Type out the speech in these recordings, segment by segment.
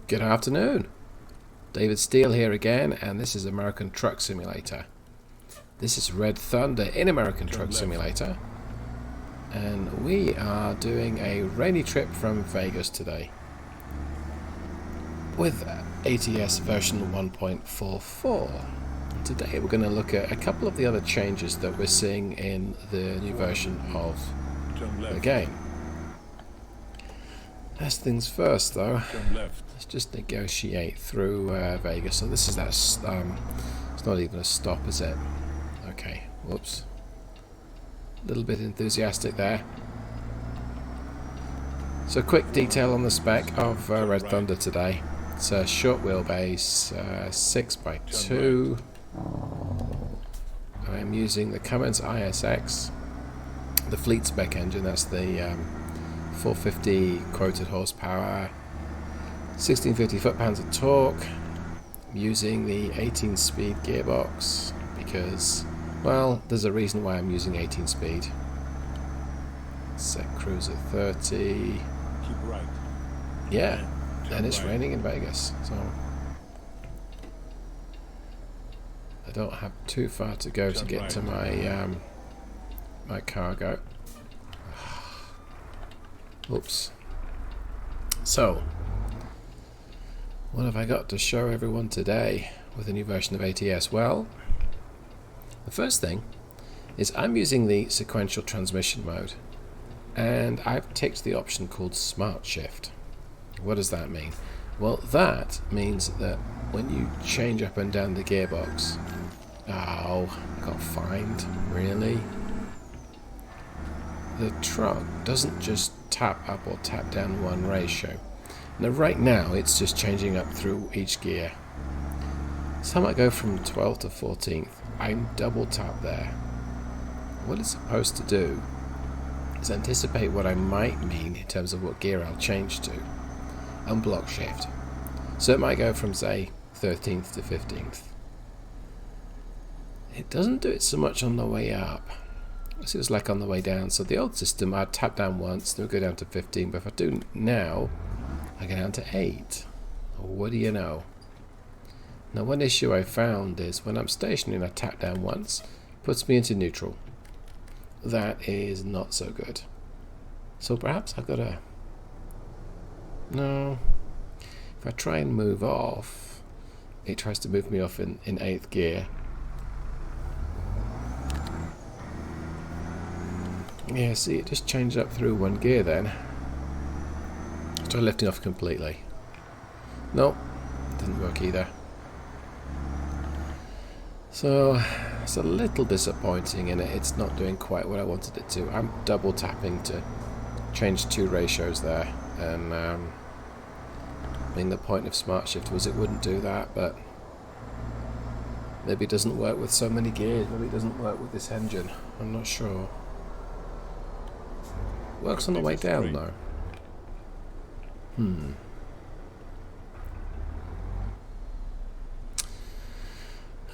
Good afternoon. David Steele here again, and this is American Truck Simulator. This is Red Thunder in American Truck Simulator, and we are doing a rainy trip from Vegas today with ATS version 1.44. Today we're going to look at a couple of the other changes that we're seeing in the new version of the game. First things first, though, let's just negotiate through Vegas. So this is that, it's not even a stop, is it? Okay, whoops. A little bit enthusiastic there. So quick detail on the spec of Red Thunder today. It's a short wheelbase, 6x2. I'm using the Cummins ISX, the fleet spec engine. That's the 450 quoted horsepower, 1650 foot-pounds of torque. I'm using the 18-speed gearbox because, well, there's a reason why I'm using 18-speed. Set cruise at 30. Keep right. Yeah, and it's raining in Vegas, so I don't have too far to go to get to my my cargo. Oops. So, what have I got to show everyone today with the new version of ATS? Well, the first thing is I'm using the sequential transmission mode, and I've ticked the option called Smart Shift. What does that mean? Well, that means that when you change up and down the gearbox... Oh, I got fined. Really? The truck doesn't just tap up or tap down one ratio. Now right now it's just changing up through each gear. So I might go from 12th to 14th. I'm double tap there. What it's supposed to do is anticipate what I might mean in terms of what gear I'll change to, and block shift. So it might go from, say, 13th to 15th. It doesn't do it so much on the way up. It was like on the way down. So the old system, I'd tap down once, then we'd go down to 15. But if I do now, I go down to 8. What do you know? Now, one issue I found is when I'm stationary and I tap down once, it puts me into neutral. That is not so good. So perhaps I've got to... No. If I try and move off, it tries to move me off in 8th gear. Yeah, see, it just changed up through one gear then. Try lifting off completely. Nope, didn't work either. So, it's a little disappointing in it. It's not doing quite what I wanted it to. I'm double tapping to change 2 ratios there. And, I mean, the point of Smart Shift was it wouldn't do that, but maybe it doesn't work with so many gears. Maybe it doesn't work with this engine. I'm not sure. Works on the way down though.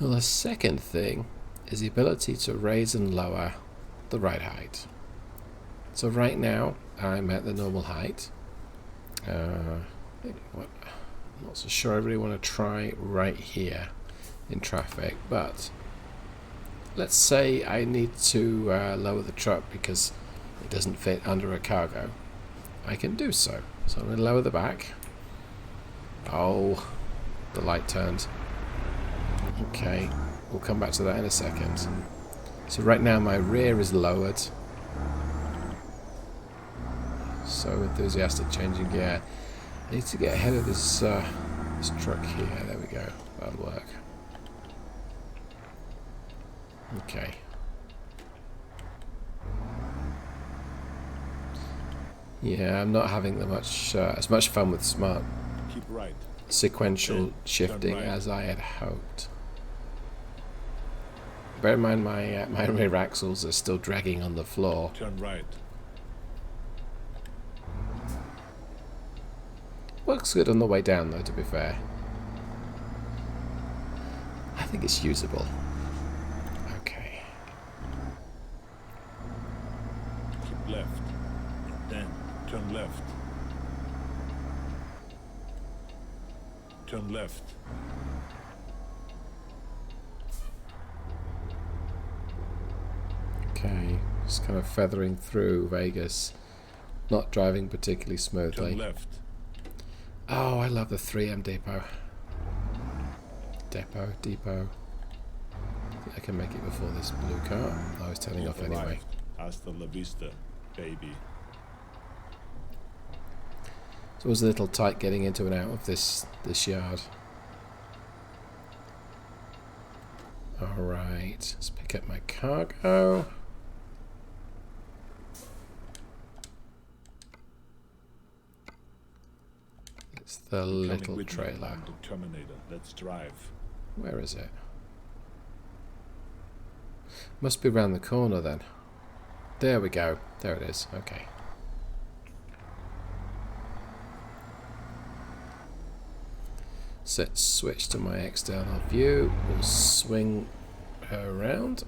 Well, the second thing is the ability to raise and lower the ride height. So right now I'm at the normal height. I'm not so sure I really want to try right here in traffic, but let's say I need to lower the truck because it doesn't fit under a cargo. I can do so. So I'm going to lower the back. Oh, the light turned. Okay, we'll come back to that in a second. So right now my rear is lowered. So enthusiastic changing gear. I need to get ahead of this this truck here. There we go. That'll work. Okay. Yeah, I'm not having as much fun with smart sequential shifting as I had hoped. Bear in mind my rear axles are still dragging on the floor. Turn right. Works good on the way down though, to be fair. I think it's usable. Okay. Keep left. Then turn left. Turn left. Okay, just kind of feathering through Vegas, not driving particularly smoothly. Turn left. Oh, I love the 3M depot. Depot. I can make it before this blue car. I was turning off anyway. Arrived. Hasta la vista, baby. So it was a little tight getting into and out of this yard. Alright, let's pick up my cargo. It's the little trailer. The Terminator. Let's drive. Where is it? Must be around the corner then. There we go. There it is. Okay. Let's switch to my external view. We'll swing her around.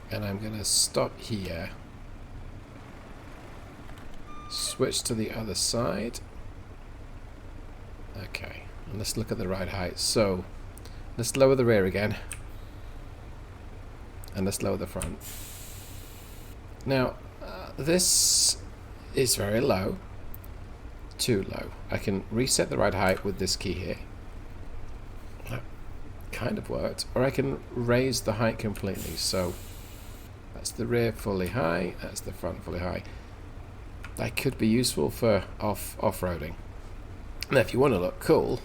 And I'm going to stop here. Switch to the other side. Okay, and let's look at the ride height. So, let's lower the rear again. And let's lower the front. Now, this is very low. Too low. I can reset the ride height with this key here. That kind of worked. Or I can raise the height completely. So, that's the rear fully high. That's the front fully high. That could be useful for off-roading. Now, if you want to look cool,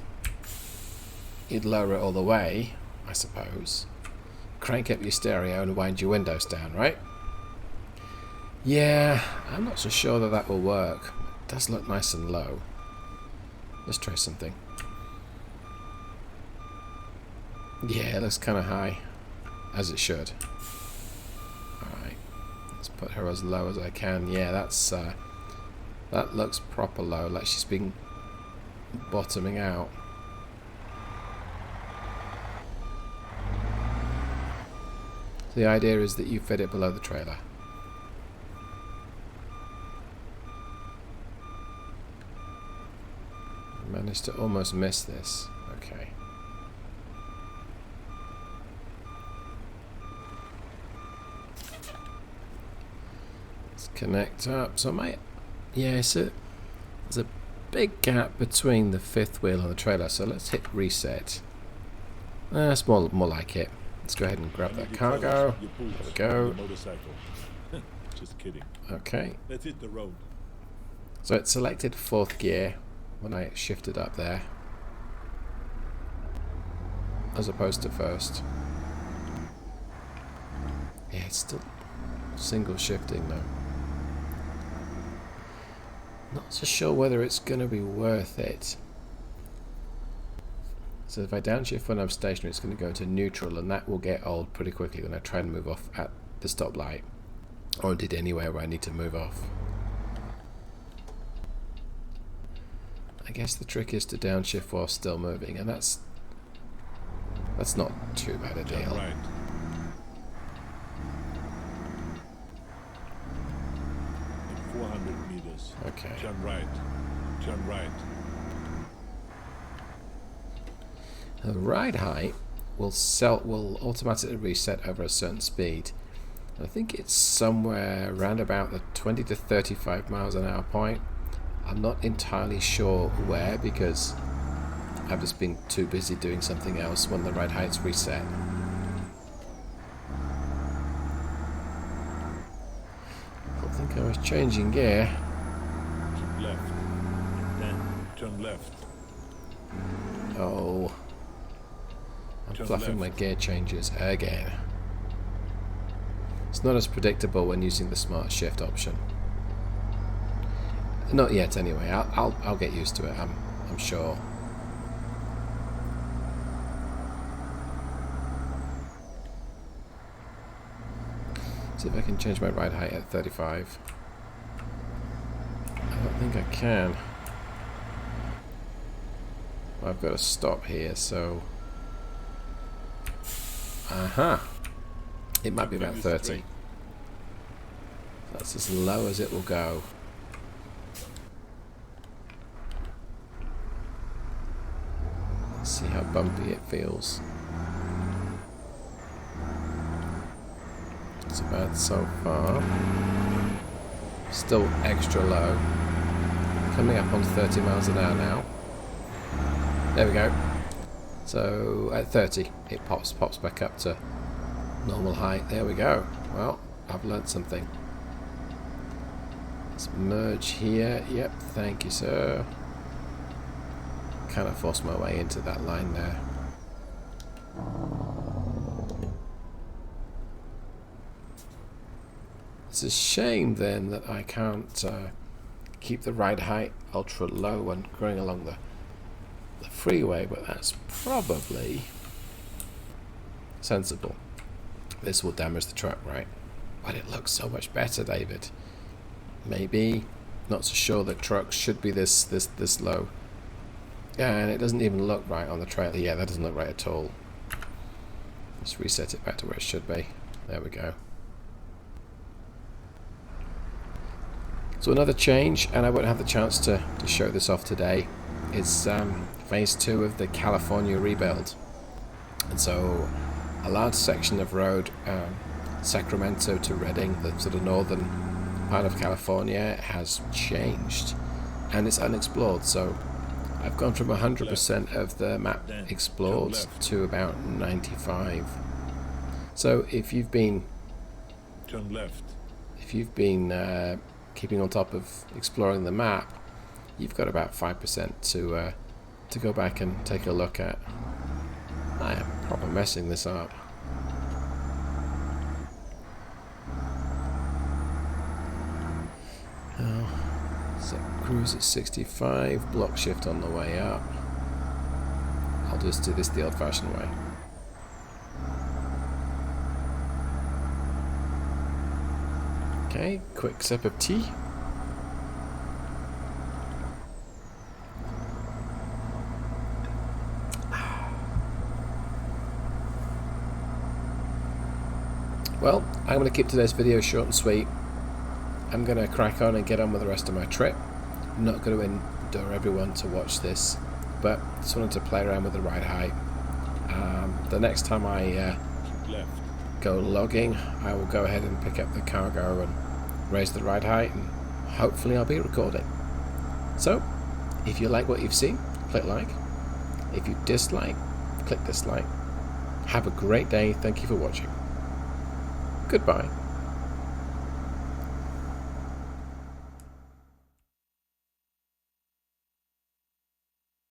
you'd lower it all the way, I suppose. Crank up your stereo and wind your windows down, right? Yeah, I'm not so sure that that will work. It does look nice and low. Let's try something. Yeah, it looks kind of high, as it should. Alright, let's put her as low as I can. Yeah, that's that looks proper low, like she's been bottoming out. The idea is that you fit it below the trailer. Managed to almost miss this. Okay. Let's connect up. So there's a big gap between the fifth wheel and the trailer, so let's hit reset. That's more like it. Let's go ahead and grab that cargo. There we go. Just kidding. Okay. Let's hit the road. So it selected fourth gear when I shifted up there, as opposed to first. Yeah, it's still single shifting though. Not so sure whether it's going to be worth it. So if I downshift when I'm stationary, it's going to go into neutral, and that will get old pretty quickly when I try and move off at the stoplight, or indeed anywhere where I need to move off. I guess the trick is to downshift while still moving, and that's not too bad a deal. Right. In 400 meters. Okay. Turn right. Turn right. The ride height will automatically reset over a certain speed. I think it's somewhere around about the 20 to 35 miles an hour point. I'm not entirely sure where, because I've just been too busy doing something else when the ride height's reset. I don't think I was changing gear. Turn left. Then turn left. Oh, I'm Turn fluffing my left. gear changes again. It's not as predictable when using the smart shift option. Not yet, anyway. I'll get used to it. I'm sure. See if I can change my ride height at 35. I don't think I can. I've got to stop here, so... Aha! It might be about 30. That's as low as it will go. Let's see how bumpy it feels. It's about so far. Still extra low. Coming up on 30 miles an hour now. There we go. So at 30 it pops back up to normal height. There we go. Well, I've learnt something. Let's merge here. Yep, thank you, sir. Kind of forced my way into that line there. It's a shame then that I can't keep the ride height ultra low when going along the freeway, but that's probably sensible. This will damage the truck, right? But it looks so much better, David. Maybe. Not so sure that trucks should be this low. Yeah, and it doesn't even look right on the trailer. Yeah, that doesn't look right at all. Let's reset it back to where it should be. There we go. So another change, and I won't have the chance to show this off today, is phase 2 of the California rebuild. And so a large section of road, Sacramento to Redding, the sort of northern part of California, has changed and it's unexplored. So I've gone from 100% of the map explored to about 95. So if you've been keeping on top of exploring the map, you've got about 5% to go back and take a look at. I am probably messing this up. So cruise at 65, block shift on the way up. I'll just do this the old-fashioned way. Okay, quick sip of tea. Well, I'm going to keep today's video short and sweet. I'm going to crack on and get on with the rest of my trip. I'm not going to endure everyone to watch this, but just wanted to play around with the ride height. The next time I go logging, I will go ahead and pick up the cargo and raise the ride height, and hopefully I'll be recording. So, if you like what you've seen, click like. If you dislike, click dislike. Have a great day. Thank you for watching. Goodbye.